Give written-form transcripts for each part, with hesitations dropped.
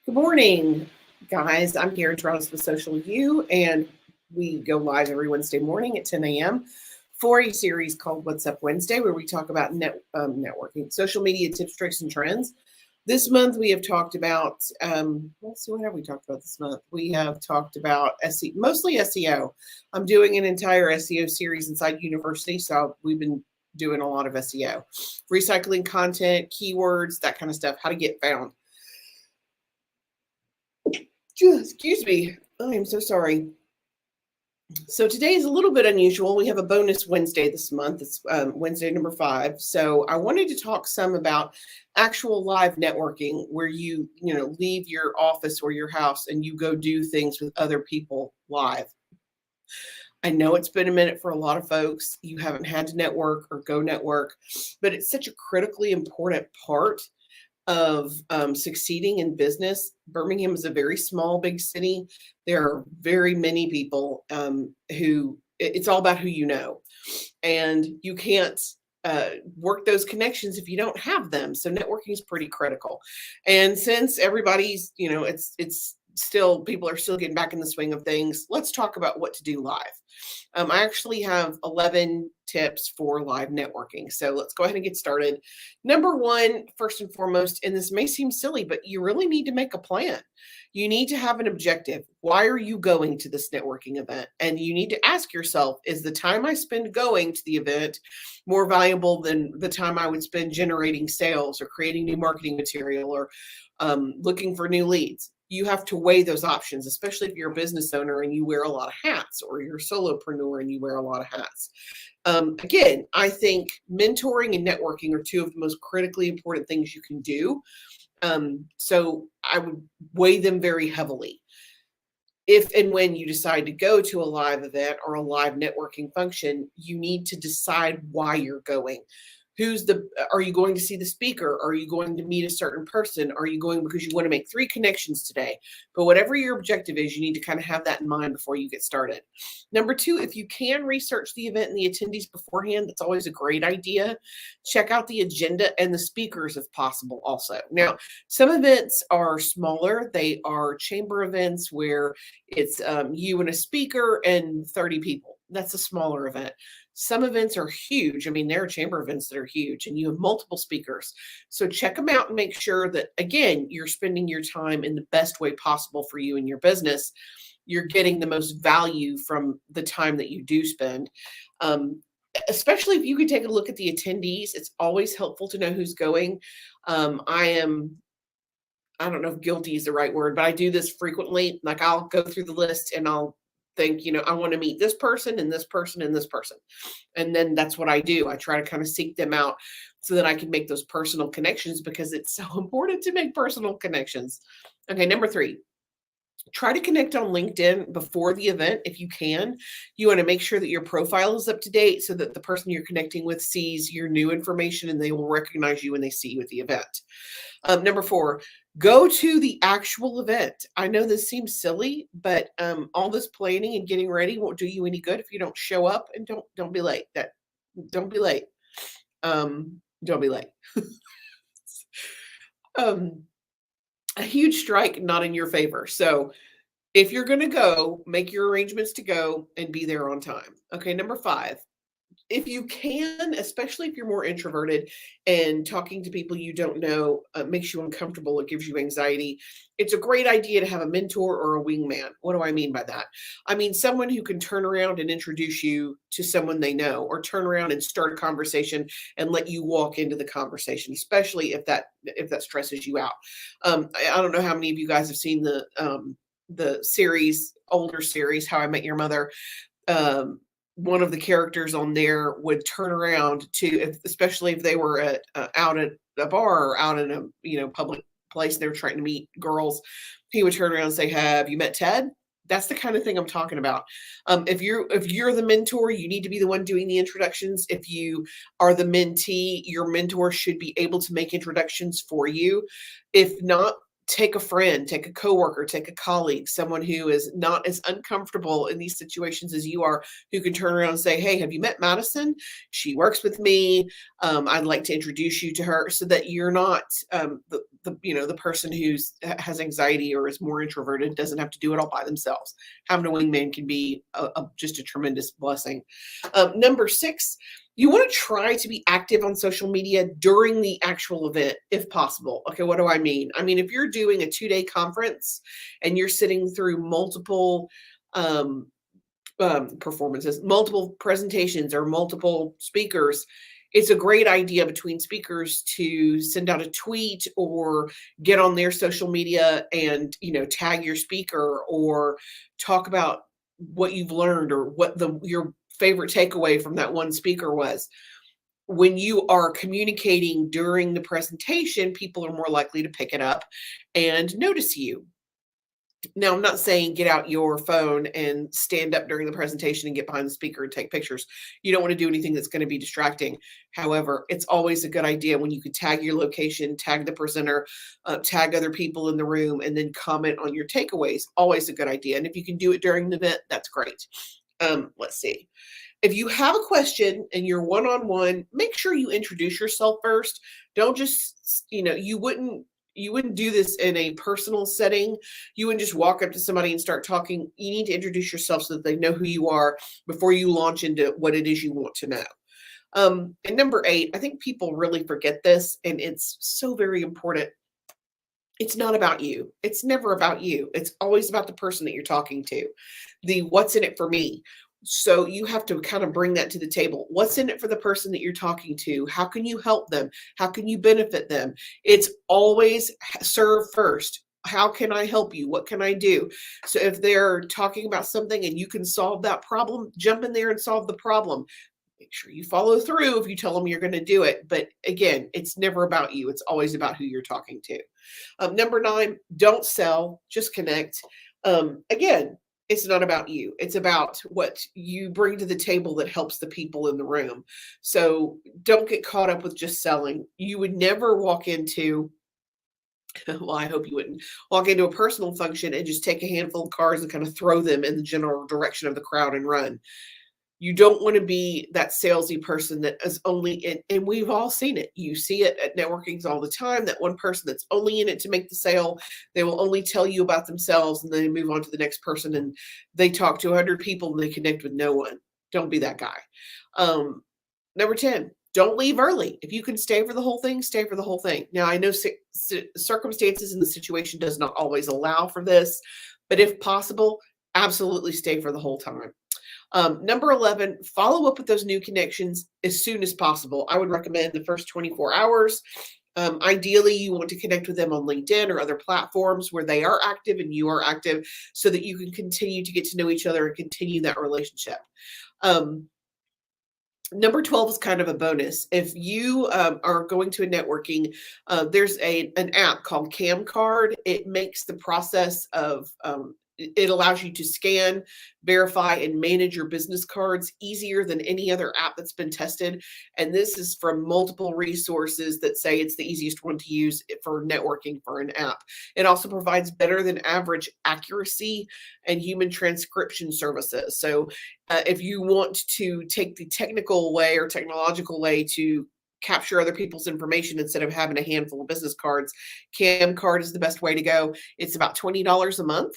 Good morning, guys. I'm Caryn with Social U, and we go live every Wednesday morning at 10 a.m. for a series called What's Up Wednesday, where we talk about networking, social media tips, tricks, and trends. This month we have talked about, let's see, what have we talked about this month? We have talked about mostly SEO. I'm doing an entire SEO series inside university, so we've been doing a lot of SEO, recycling content, keywords, that kind of stuff, how to get found. Excuse me. I am so sorry. So today is a little bit unusual. We have a bonus Wednesday this month. It's Wednesday number 5. So I wanted to talk some about actual live networking where you leave your office or your house and you go do things with other people live. I know it's been a minute for a lot of folks. You haven't had to network or go network, but it's such a critically important part of succeeding in business. Birmingham is a very small, big city. There are very many people who it's all about who you know, and you can't work those connections if you don't have them. So networking is pretty critical. And since everybody's, it's still, people are still getting back in the swing of things, let's talk about what to do live. I actually have 11 tips for live networking. So let's go ahead and get started. Number 1, first and foremost, and this may seem silly, but you really need to make a plan. You need to have an objective. Why are you going to this networking event? And you need to ask yourself, is the time I spend going to the event more valuable than the time I would spend generating sales or creating new marketing material or looking for new leads? You have to weigh those options, especially if you're a business owner and you wear a lot of hats, or you're a solopreneur and you wear a lot of hats. Again, I think mentoring and networking are 2 of the most critically important things you can do. So I would weigh them very heavily. If and when you decide to go to a live event or a live networking function, you need to decide why you're going. Are you going to see the speaker? Are you going to meet a certain person? Are you going because you want to make 3 connections today? But whatever your objective is, you need to kind of have that in mind before you get started. Number 2, if you can research the event and the attendees beforehand, that's always a great idea. Check out the agenda and the speakers if possible also. Now, some events are smaller. They are chamber events where it's you and a speaker and 30 people. That's a smaller event. Some events are huge. I mean, there are chamber events that are huge and you have multiple speakers. So check them out and make sure that, again, you're spending your time in the best way possible for you and your business. You're getting the most value from the time that you do spend. Especially if you could take a look at the attendees, it's always helpful to know who's going. I don't know if guilty is the right word, but I do this frequently. Like, I'll go through the list and I'll think, I want to meet this person and this person and this person. And then that's what I do. I try to kind of seek them out so that I can make those personal connections, because it's so important to make personal connections. Okay, number 3. Try to connect on LinkedIn before the event if you can. You want to make sure that your profile is up to date so that the person you're connecting with sees your new information and they will recognize you when they see you at the event. Number 4, go to the actual event. I know this seems silly, but all this planning and getting ready won't do you any good if you don't show up, and don't be late. Don't be late. Don't be late. A huge strike not in your favor. So if you're going to go, make your arrangements to go and be there on time. Okay, number 5. If you can, especially if you're more introverted and talking to people you don't know makes you uncomfortable, it gives you anxiety, it's a great idea to have a mentor or a wingman. What do I mean by that? I mean someone who can turn around and introduce you to someone they know, or turn around and start a conversation and let you walk into the conversation, especially if that stresses you out. I don't know how many of you guys have seen the series, older series, How I Met Your Mother. One of the characters on there would turn around especially if they were out at a bar or out in a public place, they were trying to meet girls. He would turn around and say, "Have you met Ted?" That's the kind of thing I'm talking about. If you're the mentor, you need to be the one doing the introductions. If you are the mentee, your mentor should be able to make introductions for you. If not, take a friend, take a coworker, take a colleague, someone who is not as uncomfortable in these situations as you are, who can turn around and say, hey, have you met Madison? She works with me. I'd like to introduce you to her, so that you're not the person who's has anxiety or is more introverted, doesn't have to do it all by themselves. Having a wingman can be just a tremendous blessing. Number 6, you want to try to be active on social media during the actual event, if possible. Okay, what do I mean? I mean, if you're doing a 2-day conference and you're sitting through multiple performances, multiple presentations, or multiple speakers, it's a great idea between speakers to send out a tweet or get on their social media and, tag your speaker or talk about what you've learned or what your favorite takeaway from that one speaker was. When you are communicating during the presentation, people are more likely to pick it up and notice you. Now, I'm not saying get out your phone and stand up during the presentation and get behind the speaker and take pictures. You don't want to do anything that's going to be distracting. However, it's always a good idea when you could tag your location, tag the presenter, tag other people in the room, and then comment on your takeaways. Always a good idea. And if you can do it during the event, that's great. Let's see. If you have a question and you're one-on-one, make sure you introduce yourself first. Don't just, you wouldn't do this in a personal setting. You wouldn't just walk up to somebody and start talking. You need to introduce yourself so that they know who you are before you launch into what it is you want to know. And number 8, I think people really forget this, and it's so very important. It's not about you. It's never about you. It's always about the person that you're talking to. The what's in it for me. So you have to kind of bring that to the table. What's in it for the person that you're talking to? How can you help them? How can you benefit them? It's always serve first. How can I help you? What can I do? So if they're talking about something and you can solve that problem, jump in there and solve the problem. Make sure you follow through if you tell them you're going to do it. But again, it's never about you. It's always about who you're talking to. Number 9, don't sell, just connect. Again, it's not about you. It's about what you bring to the table that helps the people in the room. So don't get caught up with just selling. You would never walk into, well, I hope you wouldn't walk into a personal function and just take a handful of cards and kind of throw them in the general direction of the crowd and run. You don't want to be that salesy person that is only in, and we've all seen it. You see it at networkings all the time, that one person that's only in it to make the sale. They will only tell you about themselves and then they move on to the next person and they talk to 100 people and they connect with no one. Don't be that guy. Number 10, don't leave early. If you can stay for the whole thing, stay for the whole thing. Now, I know circumstances in the situation does not always allow for this, but if possible, absolutely stay for the whole time. Number 11, follow up with those new connections as soon as possible. I would recommend the first 24 hours. Ideally, you want to connect with them on LinkedIn or other platforms where they are active and you are active so that you can continue to get to know each other and continue that relationship. Number 12 is kind of a bonus. If you are going to a networking, there's an app called CamCard. It makes the process of it allows you to scan, verify, and manage your business cards easier than any other app that's been tested. And this is from multiple resources that say it's the easiest one to use for networking for an app. It also provides better than average accuracy and human transcription services. So if you want to take the technical way or technological way to capture other people's information instead of having a handful of business cards, CamCard is the best way to go. It's about $20 a month.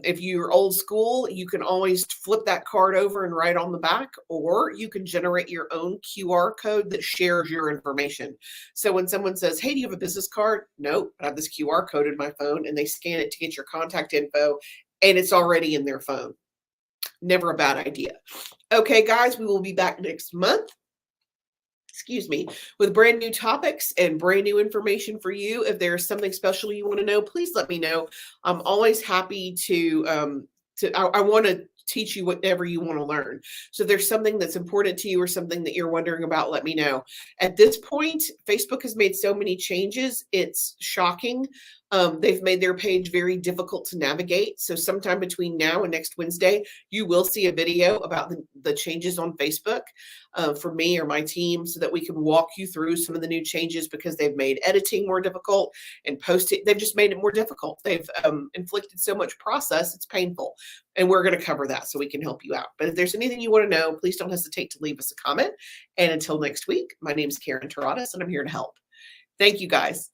If you're old school, you can always flip that card over and write on the back, or you can generate your own QR code that shares your information. So when someone says, hey, do you have a business card? Nope, I have this QR code in my phone, and they scan it to get your contact info, and it's already in their phone. Never a bad idea. Okay, guys, we will be back next month. With brand new topics and brand new information for you. If there's something special you want to know, please let me know. I'm always happy to I want to teach you whatever you want to learn. So if there's something that's important to you or something that you're wondering about, let me know. At this point, Facebook has made so many changes. It's shocking. They've made their page very difficult to navigate. So sometime between now and next Wednesday, you will see a video about the changes on Facebook for me or my team so that we can walk you through some of the new changes because they've made editing more difficult and posting. They've just made it more difficult. They've inflicted so much process. It's painful. And we're going to cover that so we can help you out. But if there's anything you want to know, please don't hesitate to leave us a comment. And until next week, my name is Caryn and I'm here to help. Thank you, guys.